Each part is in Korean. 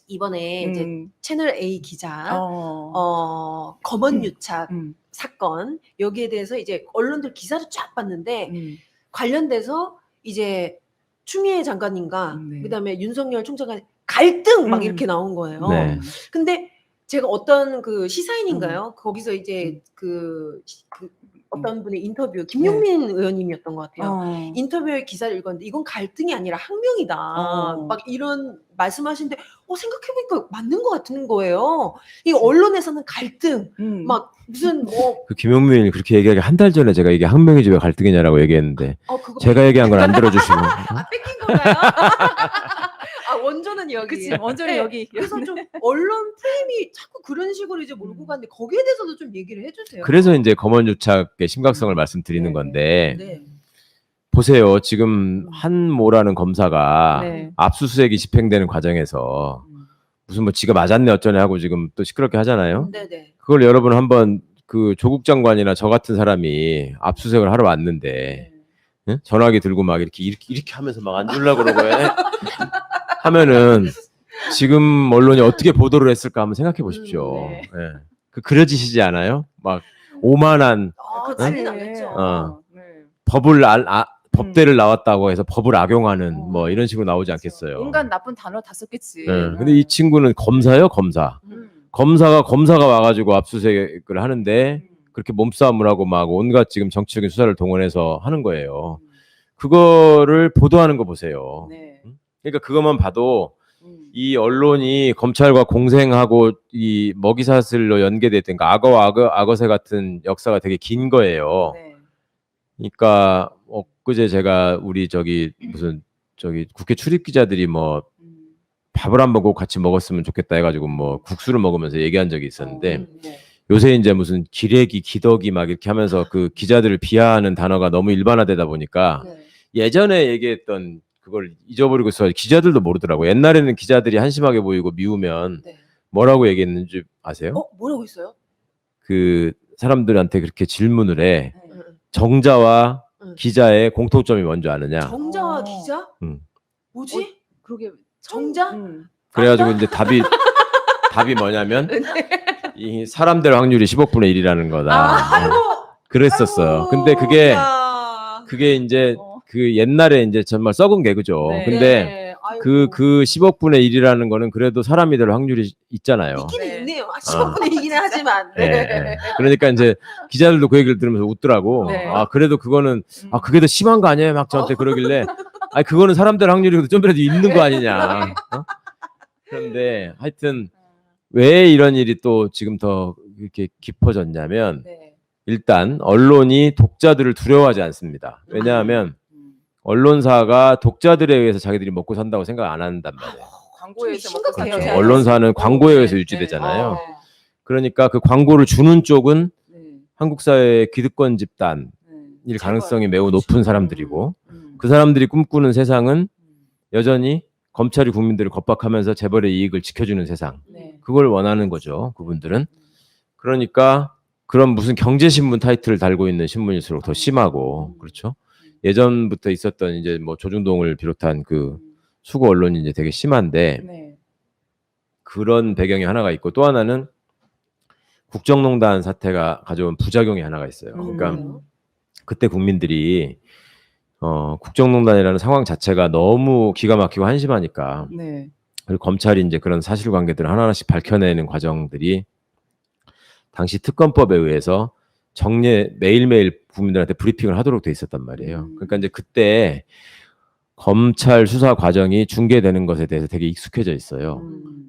이번에 이제 채널 A 기자 검언유착 사건 여기에 대해서 이제 언론들 기사를 쫙 봤는데 관련돼서 이제 추미애 장관님과 그다음에 윤석열 총장과 갈등 막 이렇게 나온 거예요. 네. 근데 제가 어떤 그 시사인인가요? 거기서 이제 그 어떤 분의 인터뷰 김용민 의원님이었던 것 같아요. 인터뷰의 기사를 읽었는데 이건 갈등이 아니라 항명이다. 막 이런 말씀하시는데 생각해보니까 맞는 것 같은 거예요. 이 언론에서는 갈등 막 무슨 뭐 그 김용민이 그렇게 얘기하기 한 달 전에 제가 이게 항명이지 왜 갈등이냐라고 얘기했는데 제가 얘기한 건 안 들어주시고 뺏긴 건가요? 원조는 여기. 그치, 원조는 여기. 그래서 좀 언론 프레임이 자꾸 그런 식으로 이제 몰고 가는데 거기에 대해서도 좀 얘기를 해주세요. 그래서 이제 검언유착의 심각성을 말씀드리는 건데 보세요. 지금 한모라는 검사가 압수수색이 집행되는 과정에서 무슨 뭐 지가 맞았네 어쩌네 하고 지금 또 시끄럽게 하잖아요. 그걸 여러분 한번 그 조국 장관이나 저 같은 사람이 압수수색을 하러 왔는데 전화기 들고 막 이렇게 하면서 막 앉으려고 그러고 하면은 지금 언론이 어떻게 보도를 했을까 한번 생각해 보십시오. 그려지시지 않아요? 막 오만한 법대를 나왔다고 해서 법을 악용하는 뭐 이런 식으로 나오지 않겠어요. 온갖 나쁜 단어 다 썼겠지. 근데 이 친구는 검사예요, 검사. 검사가 와가지고 압수수색을 하는데 그렇게 몸싸움을 하고 막 온갖 지금 정치적인 수사를 동원해서 하는 거예요. 그거를 보도하는 거 보세요. 그러니까 그것만 봐도 이 언론이 검찰과 공생하고 이 먹이사슬로 연계됐던 악어와 악어새 같은 역사가 되게 긴 거예요. 그러니까 엊그제 제가 우리 무슨 국회 출입 기자들이 뭐 밥을 한번 꼭 같이 먹었으면 좋겠다 해가지고 뭐 국수를 먹으면서 얘기한 적이 있었는데 요새 이제 무슨 기레기, 기덕이 막 이렇게 하면서 그 기자들을 비하하는 단어가 너무 일반화되다 보니까 예전에 얘기했던 그걸 잊어버리고 있어 기자들도 모르더라고요. 옛날에는 기자들이 한심하게 보이고 미우면 뭐라고 얘기했는지 아세요? 뭐라고 했어요? 그 사람들한테 그렇게 질문을 해. 정자와 기자의 공통점이 뭔지 아느냐? 정자와 기자? 뭐지? 그러게 정자? 그래가지고 이제 답이 뭐냐면 이 사람들 확률이 10억분의 1이라는 거다. 그랬었어요. 근데 그게 이제 그 옛날에 이제 정말 썩은 개그죠. 근데 그 10억분의 1이라는 거는 그래도 사람이 될 확률이 있잖아요. 있기는 있네요. 10억분의 1이긴 하지만. 그러니까 이제 기자들도 그 얘기를 들으면서 웃더라고. 그래도 그거는 그게 더 심한 거 아니에요? 막 저한테 그러길래 그거는 사람들 확률이 좀 그래도 있는 거 아니냐. 그런데 하여튼 왜 이런 일이 또 지금 더 이렇게 깊어졌냐면 일단 언론이 독자들을 두려워하지 않습니다. 왜냐하면 언론사가 독자들에 의해서 자기들이 먹고 산다고 생각 안 한단 말이에요. 광고에서 그렇죠. 언론사는 광고에 의해서 유지되잖아요. 그러니까 그 광고를 주는 쪽은 한국 사회의 기득권 집단일 가능성이 매우 높은 사람들이고 그 사람들이 꿈꾸는 세상은 여전히 검찰이 국민들을 겁박하면서 재벌의 이익을 지켜주는 세상. 그걸 원하는 거죠. 그분들은. 그러니까 그런 무슨 경제신문 타이틀을 달고 있는 신문일수록 더 심하고 그렇죠. 예전부터 있었던 이제 뭐 조중동을 비롯한 그 수구 언론이 이제 되게 심한데 그런 배경이 하나가 있고 또 하나는 국정농단 사태가 가져온 부작용이 하나가 있어요. 그러니까 그때 국민들이 국정농단이라는 상황 자체가 너무 기가 막히고 한심하니까 그리고 검찰이 이제 그런 사실관계들을 하나하나씩 밝혀내는 과정들이 당시 특검법에 의해서 매일매일 국민들한테 브리핑을 하도록 돼 있었단 말이에요. 그러니까 이제 그때 검찰 수사 과정이 중계되는 것에 대해서 되게 익숙해져 있어요.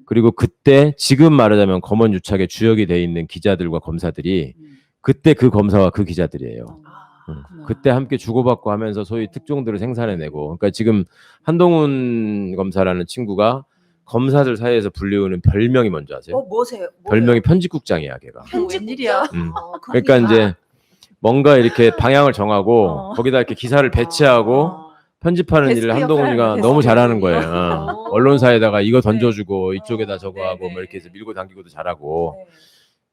그리고 그때 지금 말하자면 검언유착의 주역이 돼 있는 기자들과 검사들이 그때 그 검사와 그 기자들이에요. 그때 함께 주고받고 하면서 소위 특종들을 생산해내고 그러니까 지금 한동훈 검사라는 친구가 검사들 사이에서 불리우는 별명이 뭔지 아세요? 뭐세요? 별명이 편집국장이야, 걔가. 웬일이야? 그러니까 이제 뭔가 이렇게 방향을 정하고 거기다 이렇게 기사를 배치하고 편집하는 일을 한동훈이가 너무 잘하는 거예요. 언론사에다가 이거 던져주고 이쪽에다 저거 하고 뭐 이렇게 해서 밀고 당기고도 잘하고.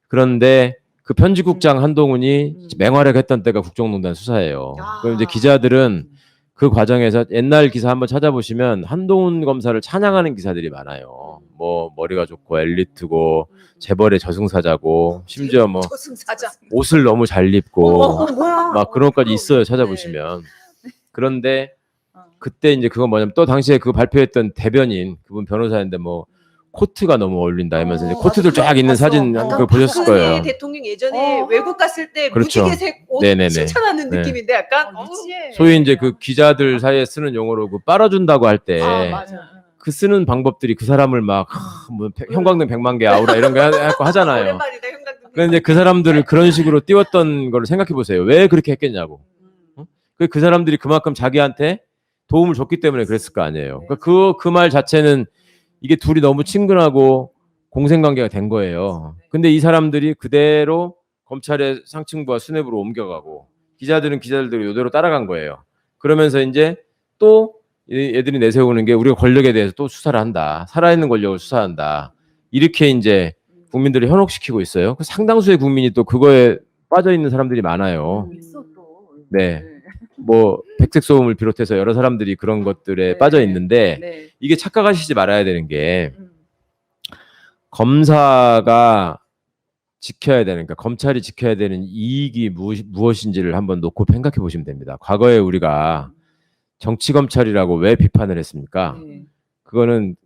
그런데 그 편집국장 한동훈이 맹활약했던 때가 국정농단 수사예요. 그럼 이제 기자들은 그 과정에서 옛날 기사 한번 찾아보시면 한동훈 검사를 찬양하는 기사들이 많아요. 뭐 머리가 좋고 엘리트고 재벌의 저승사자고 심지어 뭐 저승사자. 옷을 너무 잘 입고 뭐야? 막 그런 것까지 있어요. 찾아보시면. 그런데 그때 이제 그건 뭐냐면 또 당시에 그 발표했던 대변인 그분 변호사인데 뭐 코트가 너무 어울린다 하면서 이제 코트들 쫙 있는 사진 그거 보셨을 거예요. 박근혜 대통령 예전에 외국 갔을 때 그렇죠. 무지개색 옷 네네네. 칭찬하는 네. 느낌인데 약간 유치해. 소위 이제 그 기자들 사이에 쓰는 용어로 그 빨아준다고 할 때 맞아. 그 쓰는 방법들이 그 사람을 막 뭐 형광등 100만 개 아우라 이런 거 하잖아요. 오랜만이다 형광등. 그런데 그 사람들을 그런 식으로 띄웠던 거를 생각해 보세요. 왜 그렇게 했겠냐고. 그 사람들이 그만큼 자기한테 도움을 줬기 때문에 그랬을 거 아니에요. 그러니까 그 말 자체는 이게 둘이 너무 친근하고 공생관계가 된 거예요. 근데 이 사람들이 그대로 검찰의 상층부와 수뇌부로 옮겨가고 기자들은 기자들대로 이대로 따라간 거예요. 그러면서 이제 또 얘들이 내세우는 게 우리가 권력에 대해서 또 수사를 한다. 살아있는 권력을 수사한다. 이렇게 이제 국민들을 현혹시키고 있어요. 상당수의 국민이 또 그거에 빠져 있는 사람들이 많아요. 있어 또. 네. 뭐 백색 소음을 비롯해서 여러 사람들이 그런 것들에 빠져 있는데 이게 착각하시지 말아야 되는 게 검사가 지켜야 되는, 그러니까 검찰이 지켜야 되는 이익이 무엇인지를 한번 놓고 생각해 보시면 됩니다. 과거에 우리가 정치 검찰이라고 왜 비판을 했습니까? 그거는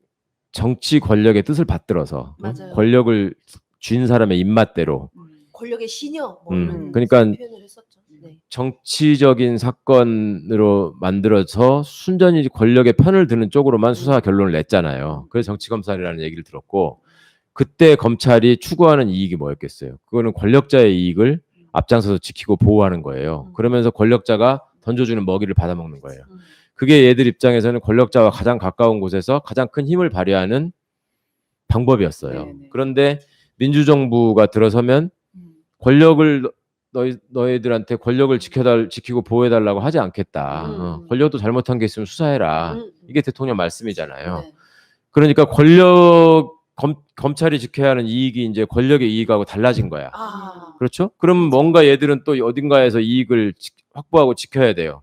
정치 권력의 뜻을 받들어서 맞아요. 권력을 쥔 사람의 입맛대로 권력의 시녀 뭐 이런 그러니까 표현을 했었죠. 네. 정치적인 사건으로 만들어서 순전히 권력의 편을 드는 쪽으로만 수사 결론을 냈잖아요. 그래서 정치검찰이라는 얘기를 들었고 그때 검찰이 추구하는 이익이 뭐였겠어요? 그거는 권력자의 이익을 앞장서서 지키고 보호하는 거예요. 그러면서 권력자가 던져주는 먹이를 받아먹는 거예요. 그게 얘들 입장에서는 권력자와 가장 가까운 곳에서 가장 큰 힘을 발휘하는 방법이었어요. 네네. 그런데 민주정부가 들어서면 권력을 너희들한테 권력을 지키고 보호해달라고 하지 않겠다. 권력도 잘못한 게 있으면 수사해라. 이게 대통령 말씀이잖아요. 네. 그러니까 검찰이 지켜야 하는 이익이 이제 권력의 이익하고 달라진 거야. 그렇죠? 그럼 뭔가 얘들은 또 어딘가에서 이익을 확보하고 지켜야 돼요.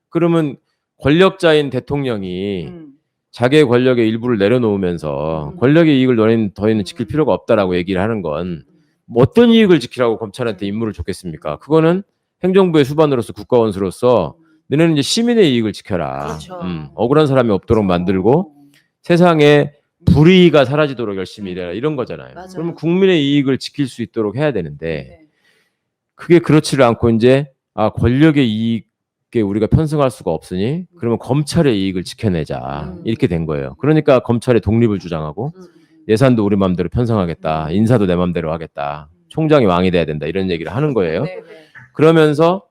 그러면 권력자인 대통령이 자기의 권력의 일부를 내려놓으면서 권력의 이익을 너희는 더이는 지킬 필요가 없다라고 얘기를 하는 건 뭐 어떤 이익을 지키라고 검찰한테 임무를 줬겠습니까? 그거는 행정부의 수반으로서 국가원수로서 너네는 이제 시민의 이익을 지켜라. 그렇죠. 억울한 사람이 없도록 만들고 세상에 불의가 사라지도록 열심히 일해라 이런 거잖아요. 맞아요. 그러면 국민의 이익을 지킬 수 있도록 해야 되는데 그게 그렇지를 않고 이제 권력의 이익에 우리가 편승할 수가 없으니 그러면 검찰의 이익을 지켜내자 이렇게 된 거예요. 그러니까 검찰의 독립을 주장하고 예산도 우리 마음대로 편성하겠다. 인사도 내 마음대로 하겠다. 총장이 왕이 돼야 된다. 이런 얘기를 하는 거예요. 그러면서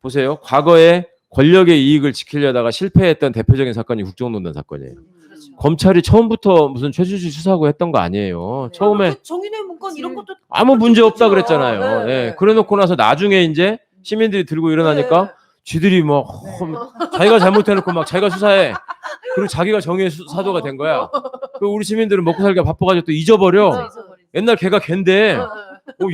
보세요. 과거에 권력의 이익을 지키려다가 실패했던 대표적인 사건이 국정농단 사건이에요. 그렇죠. 검찰이 처음부터 무슨 최순실 수사하고 했던 거 아니에요. 처음에 정인의 문건 이런 것도 아무 문제 없다 그랬잖아요. 네, 네. 네. 그래놓고 나서 나중에 이제 시민들이 들고 일어나니까 쥐들이 뭐 자기가 잘못해놓고 막 자기가 수사해. 그리고 자기가 정의의 사도가 된 거야. 그 우리 시민들은 먹고 살기가 바빠가지고 또 잊어버려. 옛날 걔가 걔인데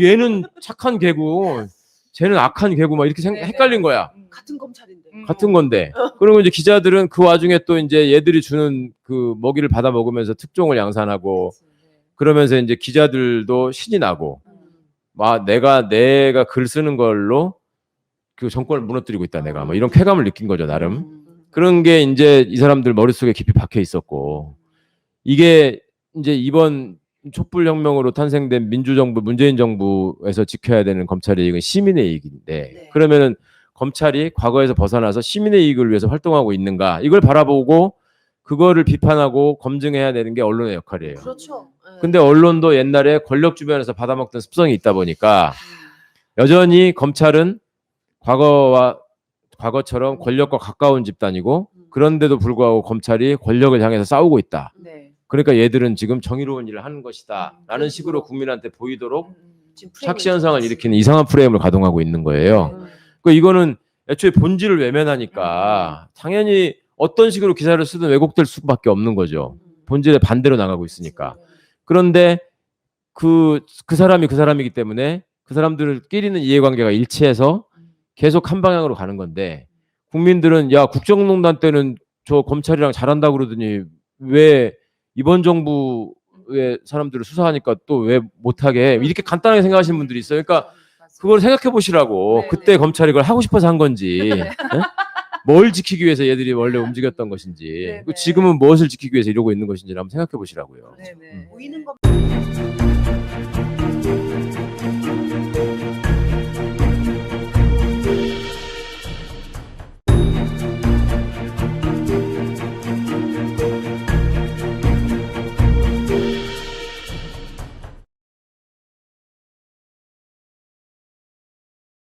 얘는 착한 걔고 쟤는 악한 걔고 막 이렇게 헷갈린 거야. 같은 검찰인데. 같은 건데. 그리고 이제 기자들은 그 와중에 또 이제 얘들이 주는 그 먹이를 받아 먹으면서 특종을 양산하고 그러면서 이제 기자들도 신이 나고 내가 글 쓰는 걸로 그 정권을 무너뜨리고 있다 내가 뭐 이런 쾌감을 느낀 거죠 나름. 그런 게 이제 이 사람들 머릿속에 깊이 박혀 있었고 이게 이제 이번 촛불혁명으로 탄생된 민주정부 문재인 정부에서 지켜야 되는 검찰의 이익은 시민의 이익인데 그러면은 검찰이 과거에서 벗어나서 시민의 이익을 위해서 활동하고 있는가 이걸 바라보고 그거를 비판하고 검증해야 되는 게 언론의 역할이에요. 그렇죠. 근데 언론도 옛날에 권력 주변에서 받아먹던 습성이 있다 보니까 여전히 검찰은 과거처럼 권력과 가까운 집단이고 그런데도 불구하고 검찰이 권력을 향해서 싸우고 있다. 그러니까 얘들은 지금 정의로운 일을 하는 것이다 라는 식으로 국민한테 보이도록 착시 현상을 일으키는 이상한 프레임을 가동하고 있는 거예요. 그러니까 이거는 애초에 본질을 외면하니까 당연히 어떤 식으로 기사를 쓰든 왜곡될 수밖에 없는 거죠. 본질에 반대로 나가고 있으니까. 그런데 그 사람이 그 사람이기 때문에 그 사람들끼리는 이해관계가 일치해서 계속 한 방향으로 가는 건데 국민들은 야 국정농단 때는 저 검찰이랑 잘한다 그러더니 왜 이번 정부에 왜 사람들을 수사하니까 또 왜 못하게 이렇게 간단하게 생각하시는 분들이 있어요. 그러니까 그걸 생각해 보시라고. 네, 그때 네. 검찰이 그걸 하고 싶어서 한 건지 예? 뭘 지키기 위해서 얘들이 원래 움직였던 것인지 네, 그 네. 지금은 무엇을 지키기 위해서 이러고 있는 것인지 한번 생각해 보시라고요. 네, 네. 보이는 것